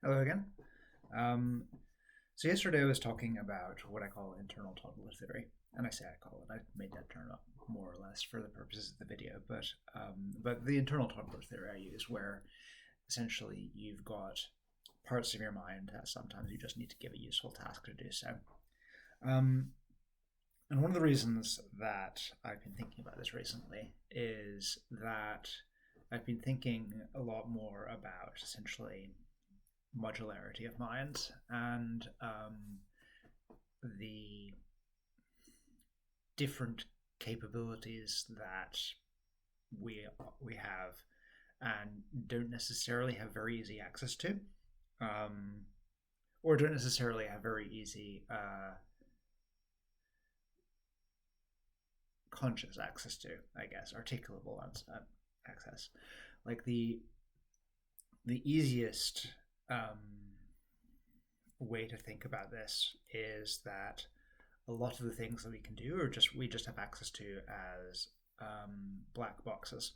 Hello again. Um, so yesterday I was talking about what I call internal toddler theory, and I say I call it. I made that term up more or less for the purposes of the video, but the internal toddler theory I use, where essentially you've got parts of your mind that sometimes you just need to give a useful task to do so. Um, and one of the reasons that I've been thinking about this recently is that I've been thinking a lot more about essentially modularity of mind and the different capabilities that we we have and don't necessarily have very easy access to, um, or don't necessarily have very easy conscious access to, I guess, articulable access. Like the easiest way to think about this is that a lot of the things that we can do are just we just have access to as black boxes.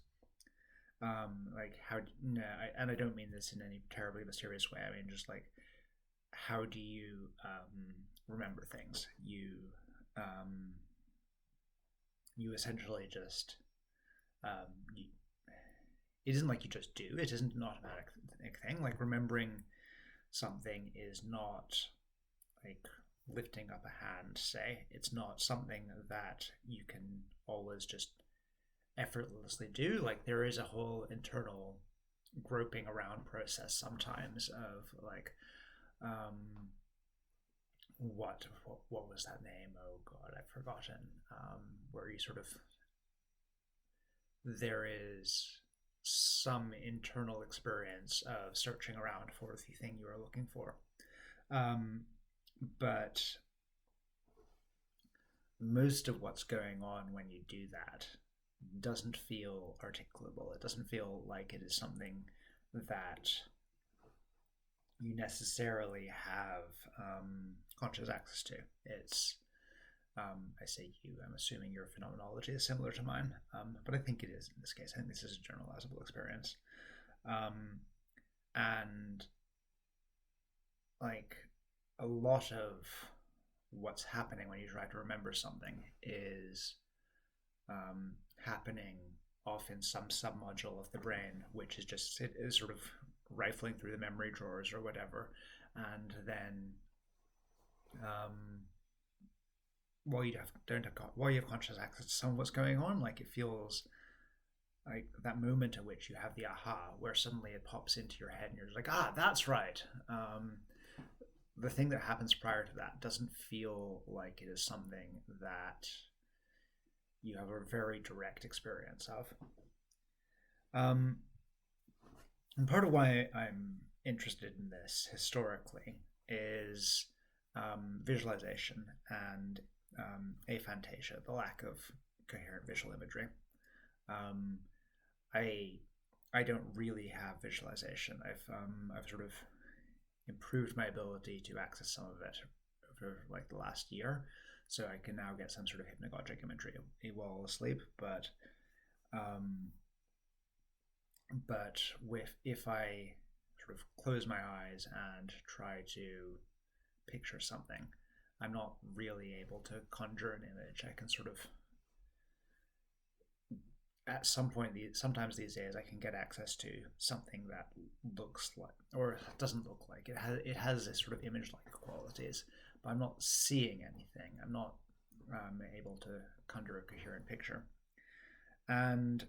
Like how no, and I don't mean this in any terribly mysterious way. I mean just like how do you remember things? You essentially just you, it isn't like you just do. It isn't an automatic thing. Like remembering something is not like lifting up a hand, say. It's not something that you can always just effortlessly do. Like there is a whole internal groping around process sometimes of like what was that name? Oh god, I've forgotten. Where you sort of there is some internal experience of searching around for the thing you are looking for. But most of what's going on when you do that doesn't feel articulable. It doesn't feel like it is something that you necessarily have conscious access to. It's I say you, I'm assuming your phenomenology is similar to mine, but I think it is in this case. I think this is a generalizable experience. And like a lot of what's happening when you try to remember something is happening off in some submodule of the brain, which is just it is sort of rifling through the memory drawers or whatever, and then while you have conscious access to some of what's going on, like it feels like that moment at which you have the aha, where suddenly it pops into your head and you're like, that's right. The thing that happens prior to that doesn't feel like it is something that you have a very direct experience of. And part of why I'm interested in this historically is visualization and aphantasia, the lack of coherent visual imagery. I I don't really have visualization. I've sort of improved my ability to access some of it over like the last year, so I can now get some sort of hypnagogic imagery while asleep. Um, but with if I sort of close my eyes and try to picture something, I'm not really able to conjure an image. I can sort of at some point sometimes these days I can get access to something that looks like or doesn't look like it has this sort of image like qualities, but I'm not seeing anything. I'm not able to conjure a coherent picture. And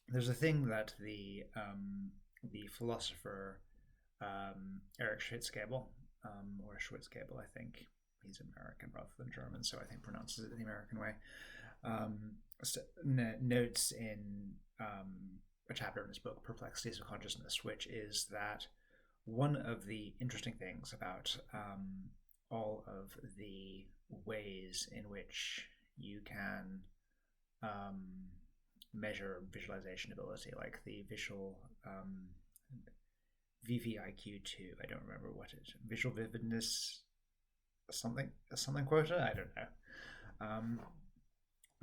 there's a thing that the philosopher Eric Schwitzgebel, or Schwitzgebel, I think he's American rather than German, so I think pronounces it the American way, notes in a chapter in his book Perplexities of Consciousness, which is that one of the interesting things about all of the ways in which you can measure visualization ability, like the visual VVIQ2, I don't remember what it is, visual vividness something quota, I don't know.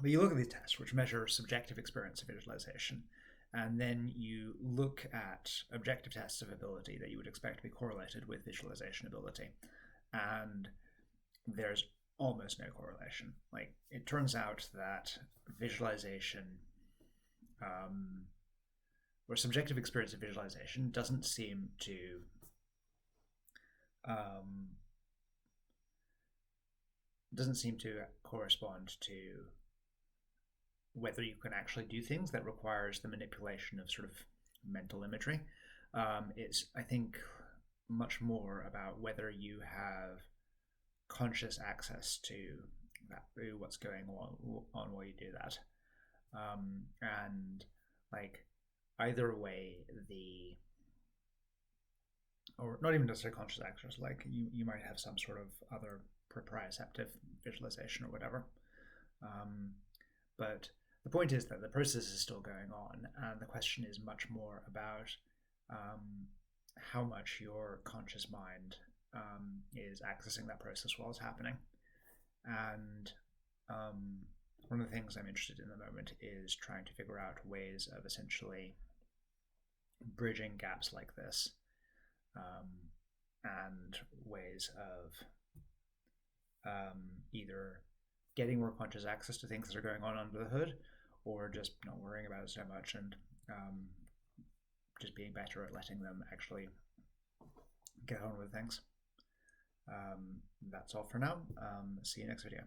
But you look at these tests which measure subjective experience of visualization, and then you look at objective tests of ability that you would expect to be correlated with visualization ability, and there's almost no correlation. Like, it turns out that visualization, or subjective experience of visualization, doesn't seem to correspond to whether you can actually do things that requires the manipulation of sort of mental imagery. It's, I think, much more about whether you have conscious access to that, what's going on while you do that. And like, either way, or not even necessarily conscious access, like you might have some sort of other proprioceptive visualization or whatever. But the point is that the process is still going on, and the question is much more about how much your conscious mind is accessing that process while it's happening. And one of the things I'm interested in at the moment is trying to figure out ways of essentially bridging gaps like this, and ways of either getting more conscious access to things that are going on under the hood, or just not worrying about it so much and just being better at letting them actually get on with things. That's all for now. See you next video.